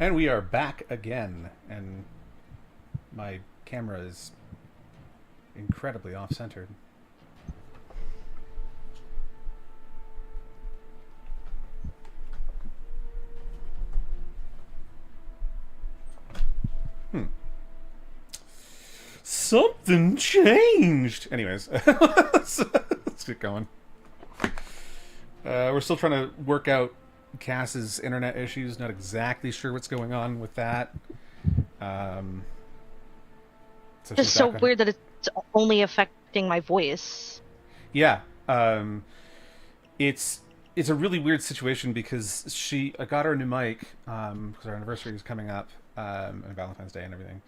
And we are back again, and my camera is incredibly off-centered. Something changed! Anyways, let's get going. We're still trying to work out Cass's internet issues. Not exactly sure what's going on with that. Um, so It's she's so back on. weird that it's only affecting my voice. Yeah, it's it's a really weird situation because I got her a new mic because our anniversary is coming up and Valentine's Day and everything.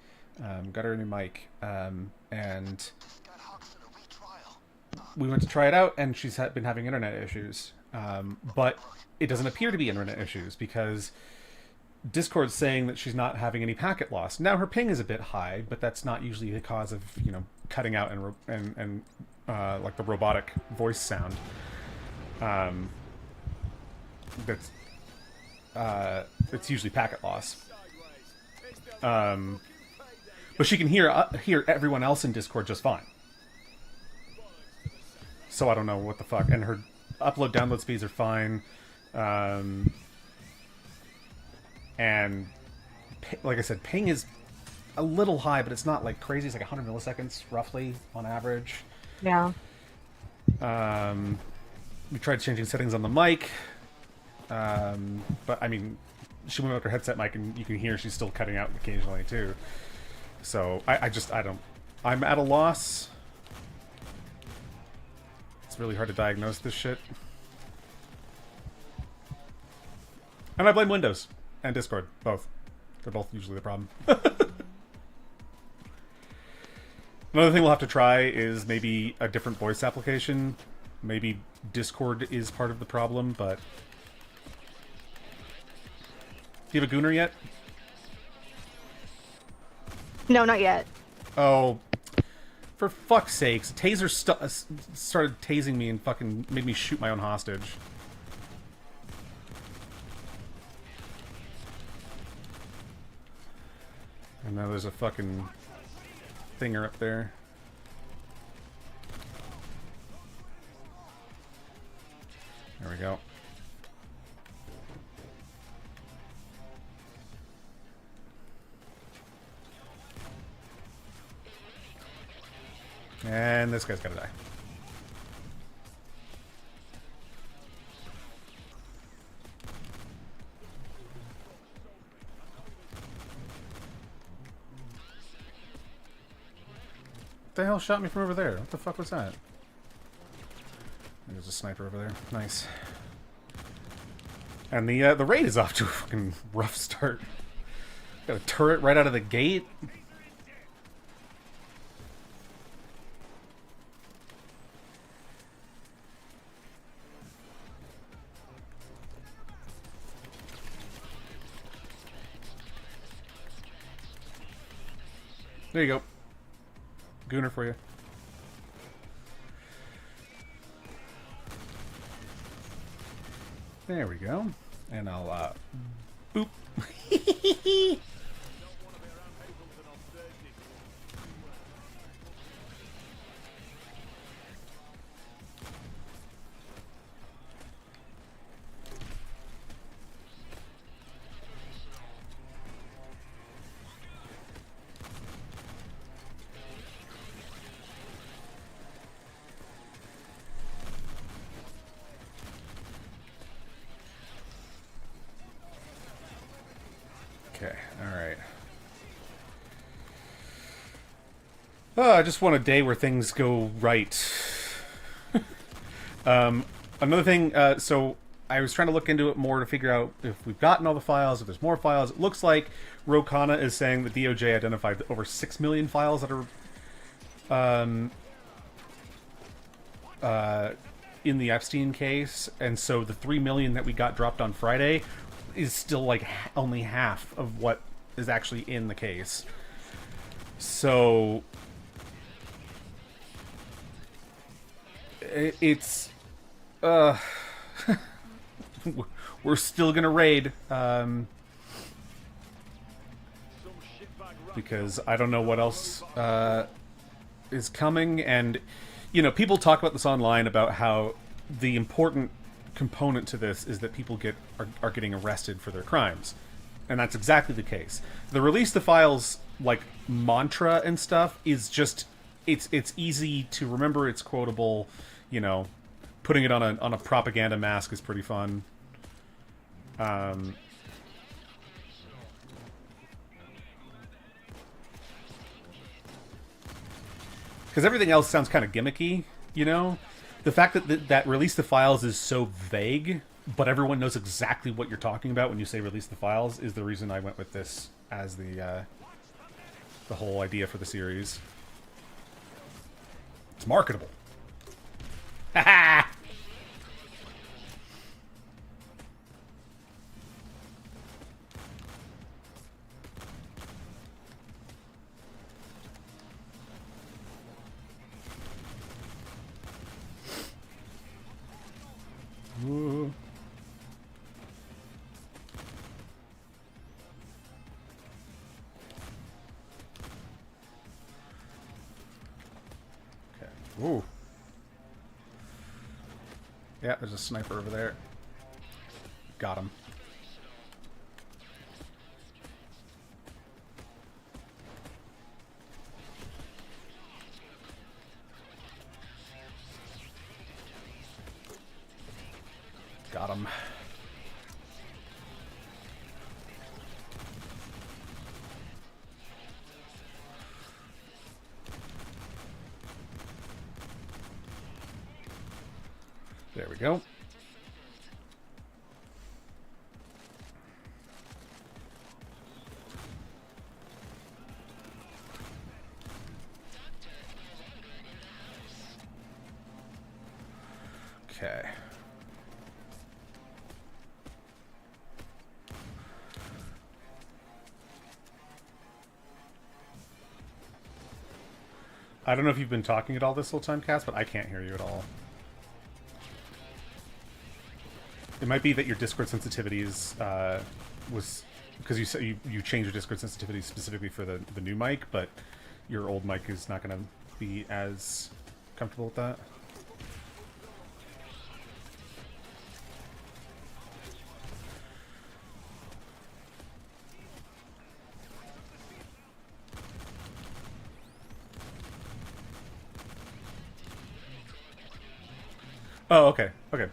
Got her a new mic and we went to try it out and she's been having internet issues. But it doesn't appear to be internet issues because Discord's saying that she's not having any packet loss. Now her ping is a bit high, but that's not usually the cause of cutting out and like the robotic voice sound. That's it's usually packet loss. But she can hear everyone else in Discord just fine. So I don't know what the fuck. And her upload download speeds are fine. And like I said, ping is a little high, but it's not like crazy. It's like 100 milliseconds roughly on average. Yeah. We tried changing settings on the mic, but I mean, she went with her headset mic, and you can hear she's still cutting out occasionally too. So I don't. I'm at a loss. It's really hard to diagnose this shit, and I blame Windows and Discord both. They're both usually the problem. Another thing we'll have to try is maybe a different voice application. Maybe Discord is part of the problem, but... Do you have a Gooner yet? No, not yet. Oh, for fuck's sakes. Taser started tasing me and fucking made me shoot my own hostage. And now there's a fucking thinger up there. There we go. And this guy's gotta die. What the hell shot me from over there? What the fuck was that? There's a sniper over there. Nice. And the raid is off to a fucking rough start. Got a turret right out of the gate. There you go. Gooner for you. There we go. And I'll, boop. Okay, alright. Oh, I just want a day where things go right. Another thing, so I was trying to look into it more to figure out if we've gotten all the files, if there's more files. It looks like Rokana is saying the DOJ identified over 6 million files that are in the Epstein case, and so the 3 million that we got dropped on Friday is still like only half of what is actually in the case. So it's we're still gonna raid. because I don't know what else is coming. And people talk about this online about how the important component to this is that people are getting arrested for their crimes, and that's exactly the case. The release the files like mantra and stuff is just it's easy to remember. It's quotable. Putting it on a propaganda mask is pretty fun. Because everything else sounds kind of gimmicky, The fact that release the files is so vague, but everyone knows exactly what you're talking about when you say release the files, is the reason I went with this as the whole idea for the series. It's marketable. Haha! Ooh. Okay. Ooh. Yeah, there's a sniper over there. Got him. Got him. There we go. Okay. I don't know if you've been talking at all this whole time, Cass, but I can't hear you at all. It might be that your Discord sensitivities was because you said you changed your Discord sensitivity specifically for the new mic, but your old mic is not going to be as comfortable with that. Oh, okay, okay.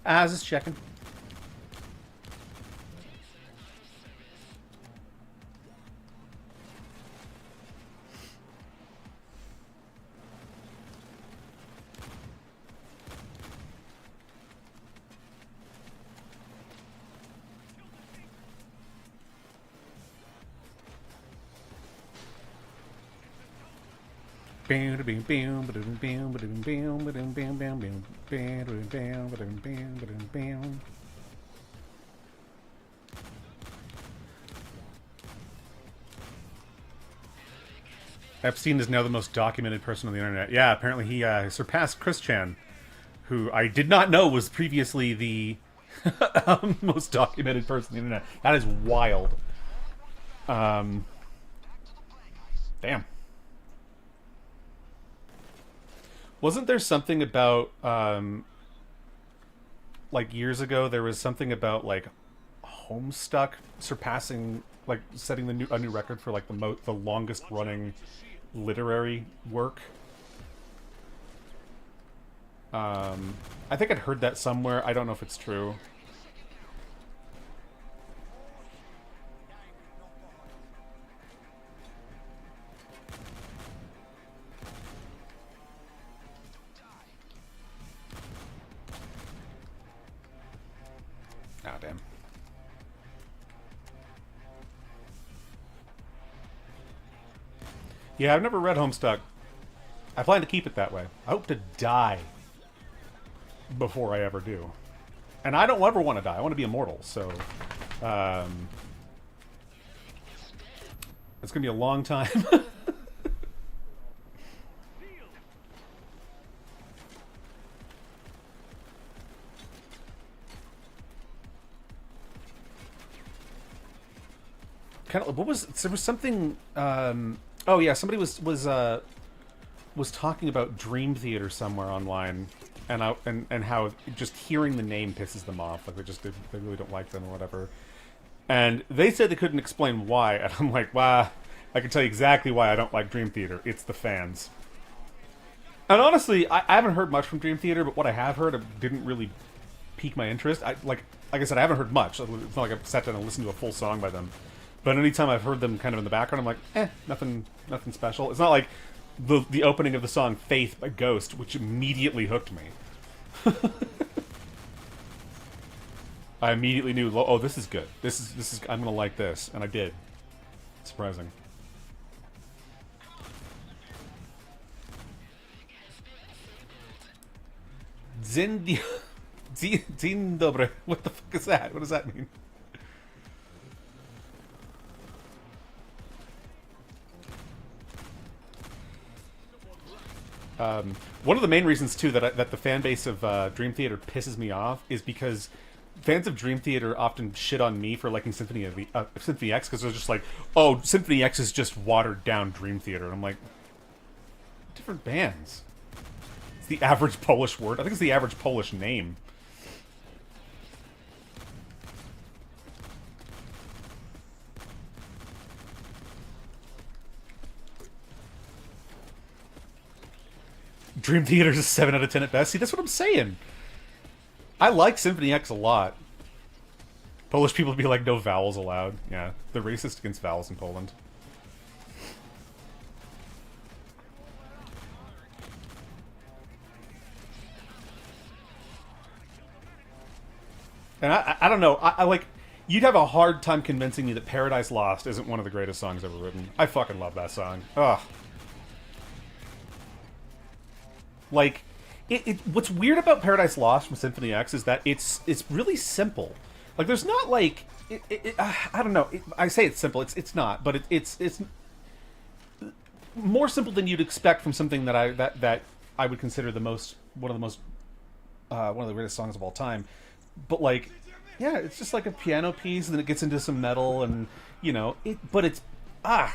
I was just checking. Epstein is now the most documented person on the internet. Yeah, apparently he surpassed Chris Chan, who I did not know was previously the most documented person on the internet. That is wild. Damn. Wasn't there something about like years ago? There was something about like Homestuck surpassing, like setting a new record for like the longest running literary work. I think I'd heard that somewhere. I don't know if it's true. Ah, damn. Yeah, I've never read Homestuck. I plan to keep it that way. I hope to die before I ever do. And I don't ever want to die. I want to be immortal, so... it's going to be a long time. kind of what was there was something. Oh yeah, somebody was talking about Dream Theater somewhere online, and how just hearing the name pisses them off. Like they really don't like them or whatever. And they said they couldn't explain why, and I'm like, wow, I can tell you exactly why I don't like Dream Theater. It's the fans. And honestly, I haven't heard much from Dream Theater, but what I have heard didn't really pique my interest. Like I said, I haven't heard much. It's not like I've sat down and listened to a full song by them. But anytime I've heard them kind of in the background, I'm like, nothing special. It's not like the opening of the song "Faith" by Ghost, which immediately hooked me. I immediately knew, oh, this is good. This is I'm gonna like this, and I did. Surprising. Dzień dobry. What the fuck is that? What does that mean? One of the main reasons too that the fan base of Dream Theater pisses me off is because fans of Dream Theater often shit on me for liking Symphony X because they're just like, oh, Symphony X is just watered down Dream Theater. And I'm like, different bands. It's the average Polish word. I think it's the average Polish name. Dream Theater's a 7 out of 10 at best. See, that's what I'm saying. I like Symphony X a lot. Polish people be like, no vowels allowed. Yeah, they're racist against vowels in Poland. And I don't know. I like... You'd have a hard time convincing me that Paradise Lost isn't one of the greatest songs ever written. I fucking love that song. Ugh. Like... what's weird about Paradise Lost from Symphony X is that it's really simple. Like, there's not like I don't know. I say it's simple. It's not, but it's more simple than you'd expect from something that I would consider one of the greatest songs of all time. But like, yeah, it's just like a piano piece, and then it gets into some metal, and you know it. But it's God,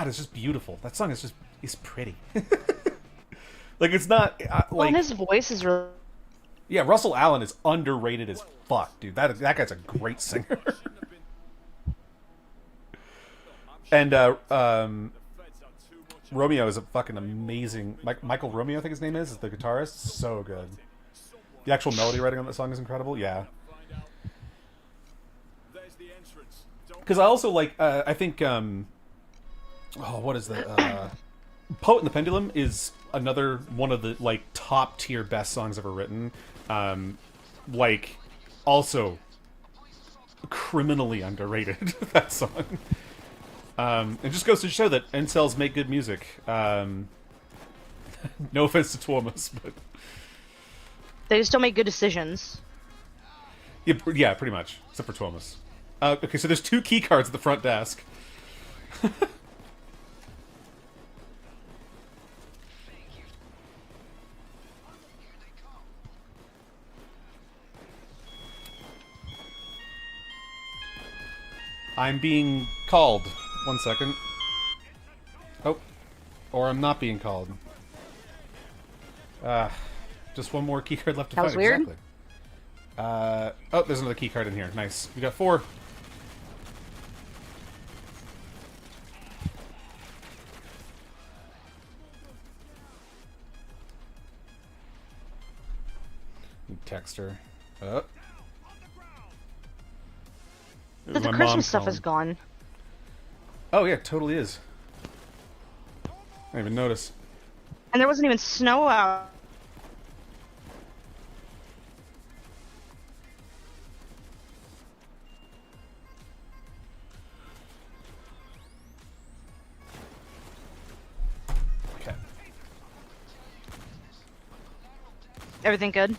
it's just beautiful. That song is pretty. Like, it's not like... Well, and his voice is really... Yeah, Russell Allen is underrated as fuck, dude. That guy's a great singer. And Romeo is a fucking amazing... Michael Romeo, I think his name is the guitarist. So good. The actual melody writing on that song is incredible. Yeah. Because I also like... I think... what is that? Poet and the Pendulum is another one of the like top tier best songs ever written. Like, also criminally underrated. That song. It just goes to show that incels make good music. No offense to Tuomas, but They just don't make good decisions. yeah, pretty much, except for Tuomas. Okay, so there's 2 key cards at the front desk. I'm being called. 1 second. Oh. Or I'm not being called. Just one more keycard left to That find. was weird. Exactly. Oh, there's another keycard in here. Nice. We got 4. Text her. Oh. But the Christmas stuff is gone. Oh yeah, it totally is. I didn't even notice. And there wasn't even snow out. Okay. Everything good?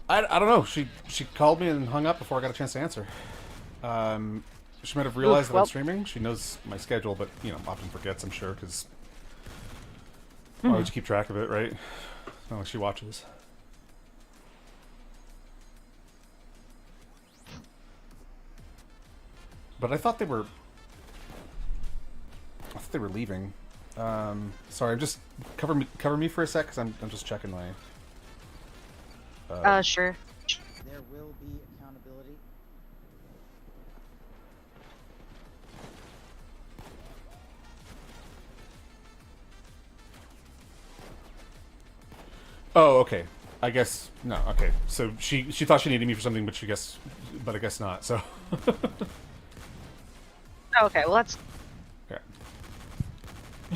I don't know. She called me and hung up before I got a chance to answer. She might have realized that I'm streaming. She knows my schedule, but, you know, often forgets, I'm sure, because why would you keep track of it, right? It's not like she watches. But I thought they were they were leaving. Sorry, just cover me for a sec, because I'm just checking my... Sure. There will be accountability. Oh, okay. I guess... No, okay. So she thought she needed me for something, but I guess not, so... Okay, well Okay.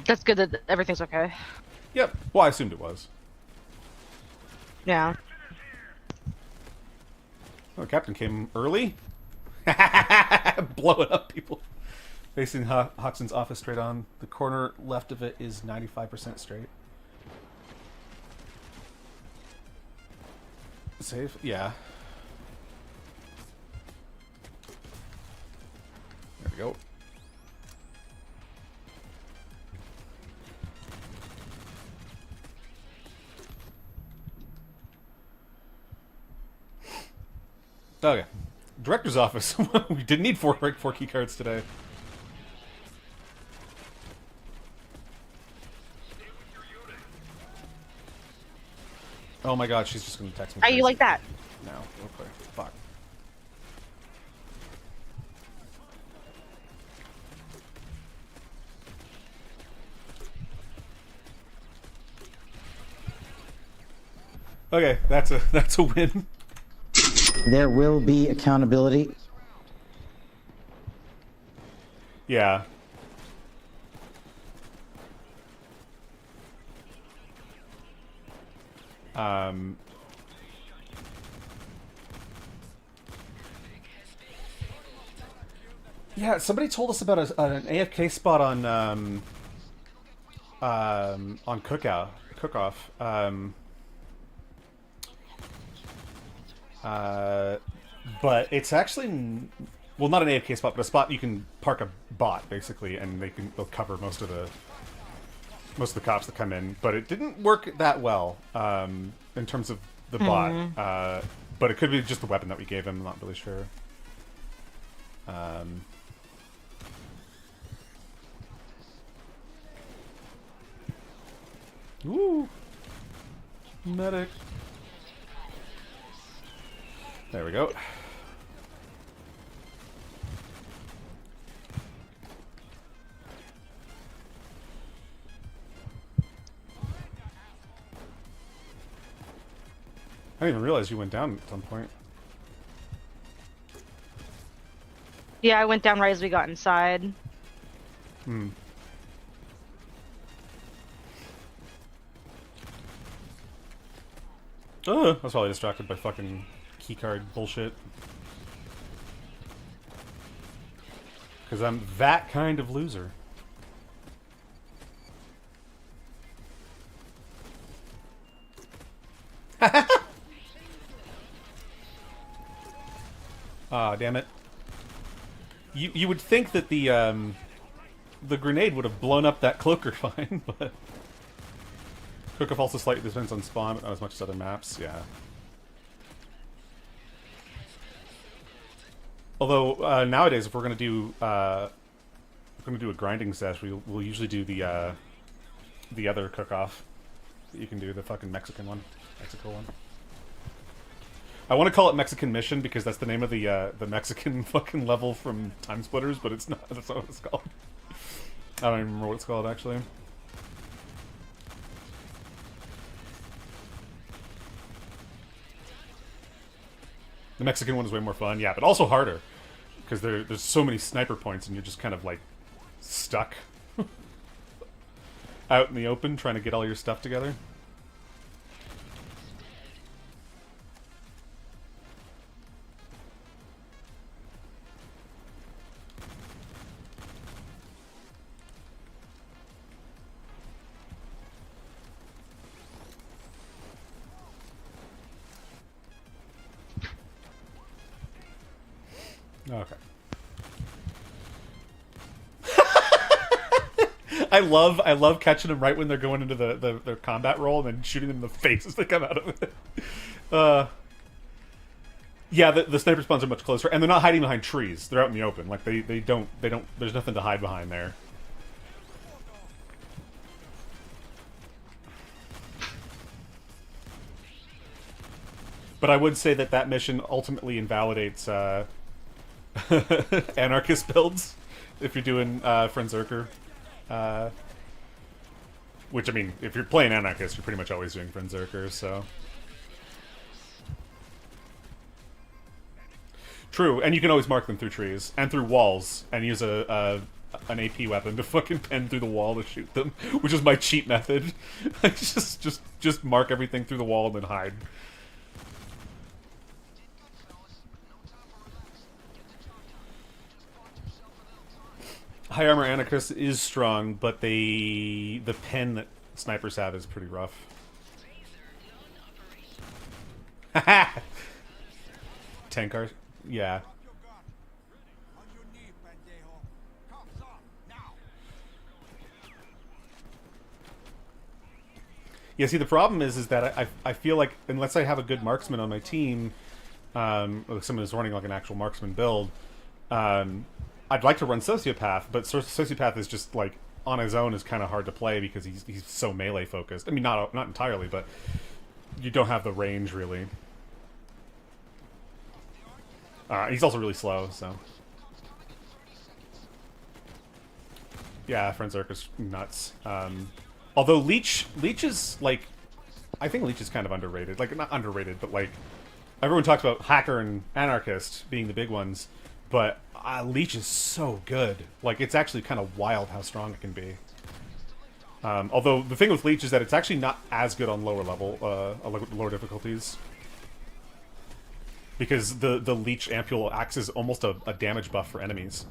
that's good that everything's okay. Yep. Well, I assumed it was. Yeah. Oh, the captain came early? Blowing up people. Facing Hoxton's office straight on. The corner left of it is 95% straight. Safe? Yeah. There we go. Okay. Director's office. We didn't need four key cards today. Oh my god, she's just gonna text me. How you like that? No, real quick. Fuck. Okay, that's a win. There will be accountability. Yeah. Yeah, somebody told us about an AFK spot on Cookoff. But it's actually, well, not an AFK spot, but a spot you can park a bot basically, and they'll cover most of the cops that come in. But it didn't work that well in terms of the bot. But it could be just the weapon that we gave him. I'm not really sure. Woo! Medic. There we go. I didn't even realize you went down at some point. Yeah, I went down right as we got inside. Hmm. I was probably distracted by fucking keycard bullshit. Because I'm that kind of loser. Ah, damn it. You would think that the grenade would have blown up that cloaker fine, but... Cook-off also slightly depends on spawn, but not as much as other maps, yeah. Although, nowadays, if we're gonna do a grinding sesh, we'll usually do the other cook-off that you can do, the fucking Mexican one. Mexico one. I want to call it Mexican Mission because that's the name of the Mexican fucking level from Time Splitters, but it's not. That's not what it's called. I don't even remember what it's called actually. The Mexican one is way more fun, yeah, but also harder because there's so many sniper points and you're just kind of like stuck out in the open trying to get all your stuff together. Okay. I love catching them right when they're going into their combat role and then shooting them in the face as they come out of it. Yeah, the sniper spawns are much closer, and they're not hiding behind trees. They're out in the open. Like they don't. There's nothing to hide behind there. But I would say that that mission ultimately invalidates anarchist builds if you're doing Frenzerker. Which, I mean, if you're playing anarchist, you're pretty much always doing Frenzerker, so... True, and you can always mark them through trees and through walls, and use an AP weapon to fucking pen through the wall to shoot them, which is my cheat method. I just mark everything through the wall and then hide. High armor anarchist is strong, but the pen that snipers have is pretty rough. Haha. Tankar. Yeah. Yeah, see, the problem is that I feel like unless I have a good marksman on my team, or someone who's running like an actual marksman build, I'd like to run Sociopath, but Sociopath is just like on his own is kind of hard to play because he's so melee focused. I mean, not entirely, but you don't have the range really. He's also really slow, so... Yeah, Frenzerker's nuts. Although Leech is, like... I think Leech is kind of underrated. Like, not underrated, but, like... Everyone talks about Hacker and Anarchist being the big ones, but Leech is so good. Like, it's actually kind of wild how strong it can be. Although, the thing with Leech is that it's actually not as good on lower level, lower difficulties. Because the Leech ampule acts as almost a damage buff for enemies.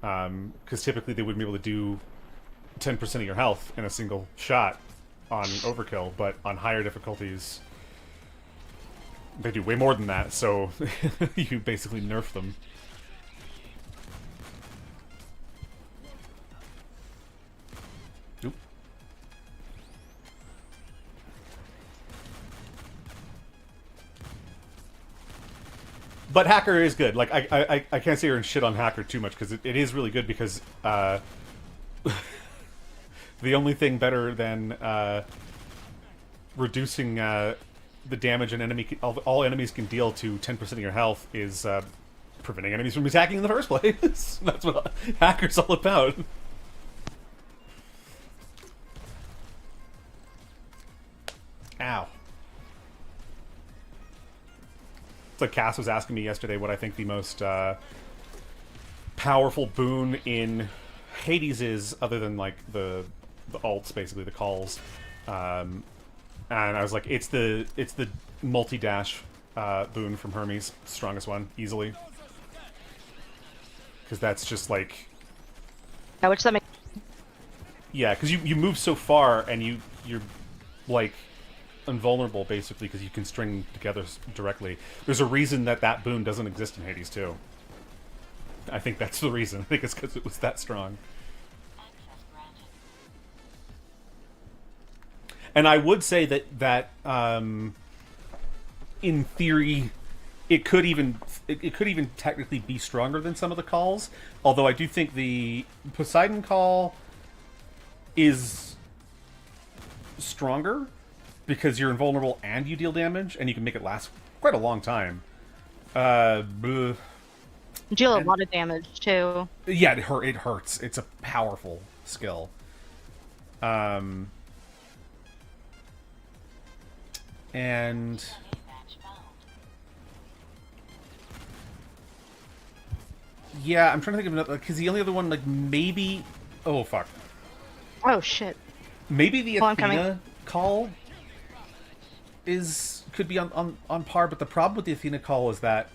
Because typically they wouldn't be able to do 10% of your health in a single shot on overkill, but on higher difficulties they do way more than that, so you basically nerf them. Oop. But Hacker is good. Like, I can't sit here and shit on Hacker too much, because it is really good, because the only thing better than reducing the damage an enemy all enemies can deal to 10% of your health is preventing enemies from attacking in the first place. That's what Hacker's all about. Ow. It's like Cass was asking me yesterday what I think the most powerful boon in Hades is, other than like the alts, basically the calls. And I was like, it's the multi-dash boon from Hermes, strongest one, easily. Because that's just like... Yeah, which that makes... Yeah, because you move so far, and you're like invulnerable, basically, because you can string together directly. There's a reason that boon doesn't exist in Hades 2. I think that's the reason. I think it's because it was that strong. And I would say that in theory, it could even technically be stronger than some of the calls. Although I do think the Poseidon call is stronger because you're invulnerable and you deal damage, and you can make it last quite a long time. You deal a lot of damage too. Yeah, it hurts. It's a powerful skill. And yeah, I'm trying to think of another, because the only other one, like, maybe... Oh, fuck. Oh, shit. Maybe the Athena call could be on par, but the problem with the Athena call is that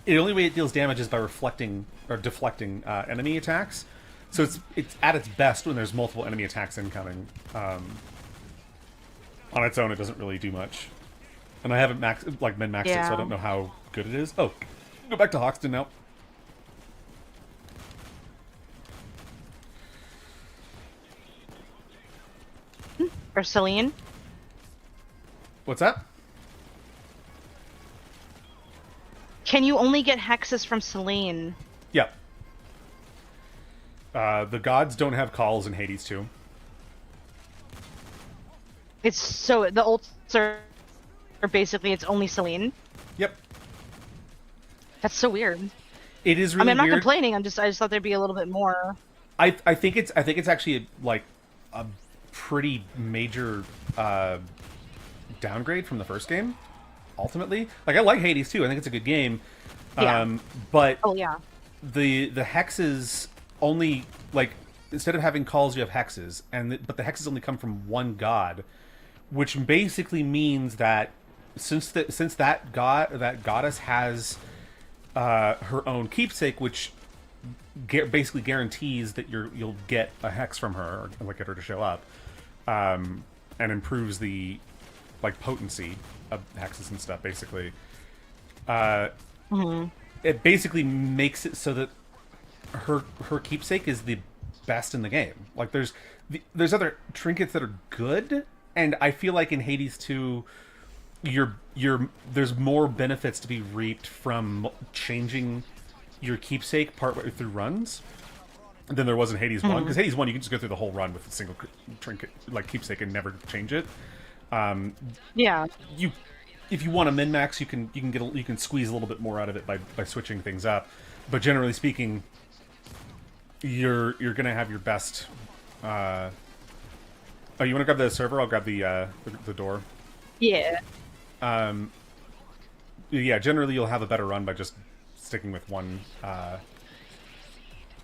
the only way it deals damage is by reflecting or deflecting enemy attacks. So it's at its best when there's multiple enemy attacks incoming. On its own, it doesn't really do much. And I haven't min-maxed it, so I don't know how good it is. Oh, go back to Hoxton now. Or Celine. What's that? Can you only get hexes from Celine? Yeah. The gods don't have calls in Hades 2. It's so the ults are Or basically it's only Celine. Yep. That's so weird. It is I really mean, I'm not weird. complaining. I just thought there'd be a little bit more. I think it's actually like a pretty major downgrade from the first game. Ultimately, like I like Hades too. I think it's a good game. Yeah. But Oh yeah. the hexes only, like, instead of having calls, you have hexes, but the hexes only come from one god, which basically means that since that goddess has her own keepsake, which basically guarantees that you'll get a hex from her, or like get her to show up, and improves the like potency of hexes and stuff. Basically, it basically makes it so that her keepsake is the best in the game. Like there's other trinkets that are good, and I feel like in Hades 2, there's more benefits to be reaped from changing your keepsake partway through runs than there was in Hades 1. Because Hades 1, you can just go through the whole run with a single trinket, like keepsake, and never change it. Yeah. If you want to min max, you can squeeze a little bit more out of it by switching things up. But generally speaking, you're gonna have your best. Oh, you want to grab the server? I'll grab the door. Yeah. Yeah, generally you'll have a better run by just sticking with one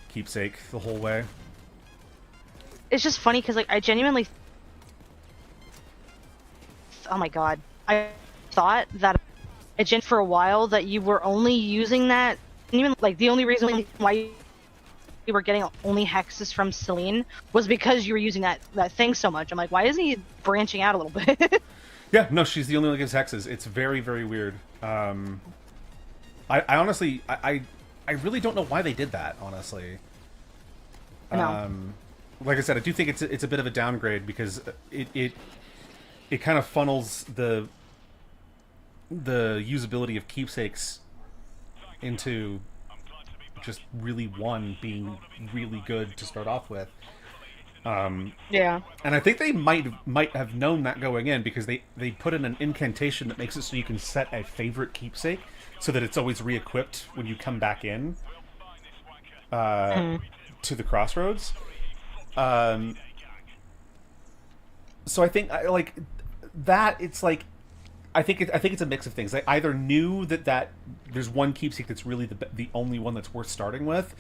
keepsake the whole way. It's just funny because like I genuinely. Oh my god. I thought that for a while that you were only using that, and even like the only reason why you were getting only hexes from Celine was because you were using that thing so much. I'm like, why isn't he branching out a little bit? Yeah, no, she's the only one that gives hexes. It's very, very weird. I honestly, I really don't know why they did that. Honestly, No. Like I said, I do think it's a bit of a downgrade because it kind of funnels the usability of keepsakes into just really one being really good to start off with. Yeah. And I think they might have known that going in, because they put in an incantation that makes it so you can set a favorite keepsake so that it's always re-equipped when you come back in to the crossroads. So I think like that. It's like I think it's a mix of things. They either knew that there's one keepsake that's really the only one that's worth starting with,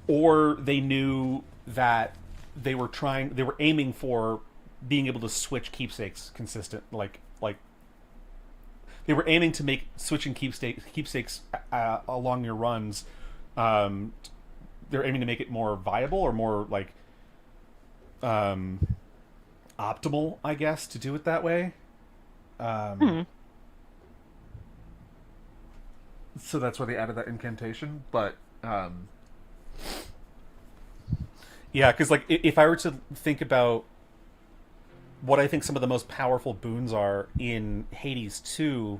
or they knew that they were aiming for being able to switch keepsakes consistent. Like they were aiming to make switching keepsakes along your runs. They're aiming to make it more viable, or more like optimal, I guess, to do it that way. So that's why they added that incantation. But yeah, because like if I were to think about what I think some of the most powerful boons are in Hades 2,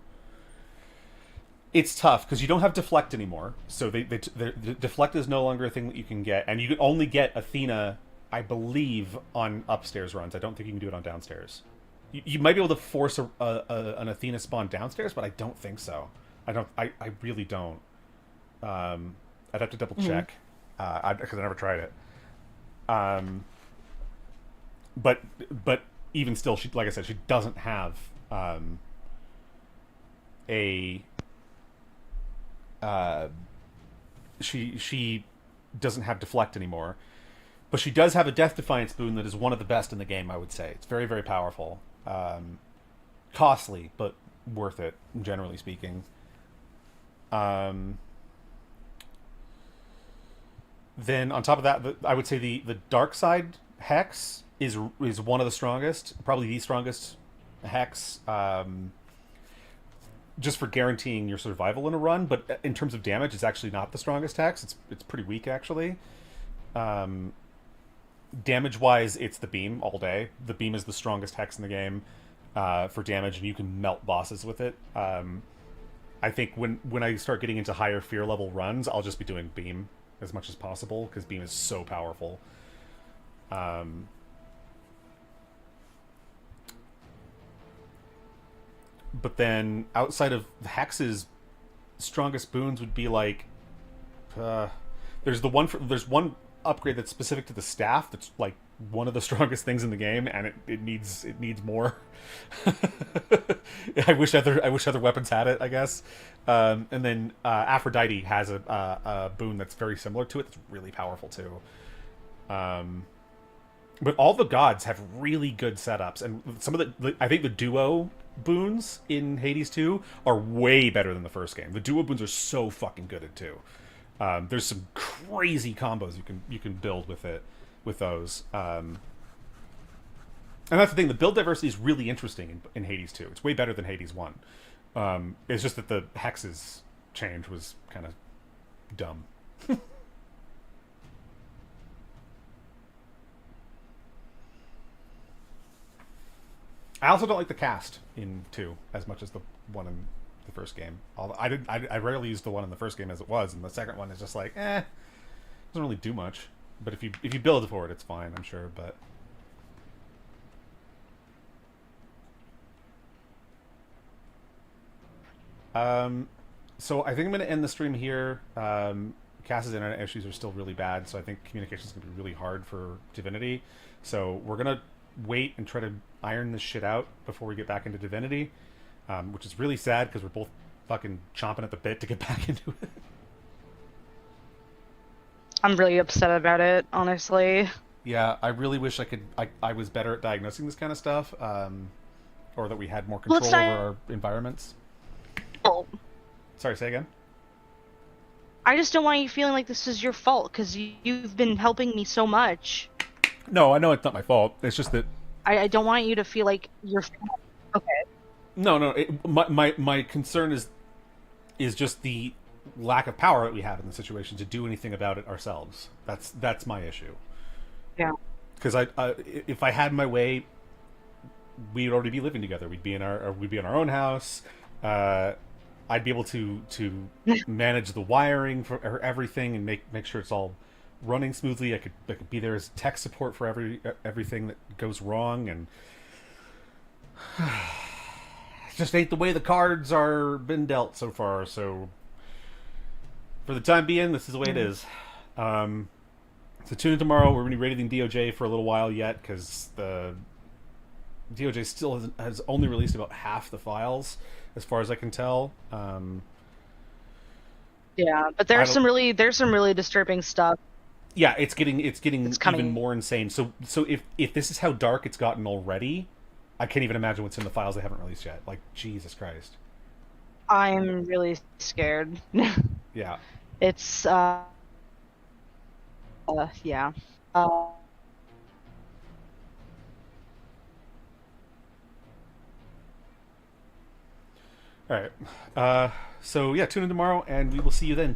it's tough because you don't have deflect anymore. So the deflect is no longer a thing that you can get, and you can only get Athena, I believe, on upstairs runs. I don't think you can do it on downstairs. You might be able to force an Athena spawn downstairs, but I don't think so. I really don't. I'd have to double check because I never tried it. But even still, she, like I said, she doesn't have she doesn't have deflect anymore, but she does have a death defiance boon that is one of the best in the game. I would say it's very, very powerful, costly but worth it, generally speaking. Then on top of that, I would say the dark side hex is one of the strongest, probably the strongest hex, just for guaranteeing your survival in a run. But in terms of damage, it's actually not the strongest hex. It's pretty weak, actually. Damage wise, it's the beam all day. The beam is the strongest hex in the game for damage, and you can melt bosses with it. I think when I start getting into higher fear level runs, I'll just be doing beam as much as possible, because beam is so powerful. but then outside of the hexes, strongest boons would be like there's one upgrade that's specific to the staff that's like one of the strongest things in the game, and it needs more. I wish other weapons had it, I guess. And then Aphrodite has a boon that's very similar to it. That's really powerful too. But all the gods have really good setups, and some of the I think the duo boons in Hades 2 are way better than the first game. The duo boons are so fucking good at 2. There's some crazy combos you can build with those. And that's the thing. The build diversity is really interesting in Hades 2. It's way better than Hades 1. It's just that the hexes change was kind of dumb. I also don't like the cast in 2 as much as the one in the first game. Although I rarely used the one in the first game as it was, and the second one is just like, doesn't really do much. But if you build for it, it's fine, I'm sure. But so I think I'm going to end the stream here. Cass's internet issues are still really bad, so I think communication is going to be really hard for Divinity. So we're going to wait and try to iron this shit out before we get back into Divinity, which is really sad because we're both fucking chomping at the bit to get back into it. I'm really upset about it, honestly. Yeah, I really wish I was better at diagnosing this kind of stuff, or that we had more control over our environments. Oh. Sorry, say again? I just don't want you feeling like this is your fault, because you've been helping me so much. No, I know it's not my fault. It's just that I don't want you to feel like you're... Okay. No. My concern is just the lack of power that we have in the situation to do anything about it ourselves. That's my issue. Yeah. Because if I had my way, we'd already be living together. We'd be in our own house. I'd be able to manage the wiring for everything and make sure it's all running smoothly. I could be there as tech support for everything that goes wrong, and it just ain't the way the cards are been dealt so far. So for the time being, this is the way it is. So tune in tomorrow. We're going to be rating DOJ for a little while yet, because the DOJ still has only released about half the files, as far as I can tell. Yeah, but there's some really disturbing stuff. Yeah, it's getting even more insane. So if this is how dark it's gotten already, I can't even imagine what's in the files they haven't released yet. Like, Jesus Christ. I'm really scared. Yeah. It's yeah. All right. So yeah, tune in tomorrow, and we will see you then.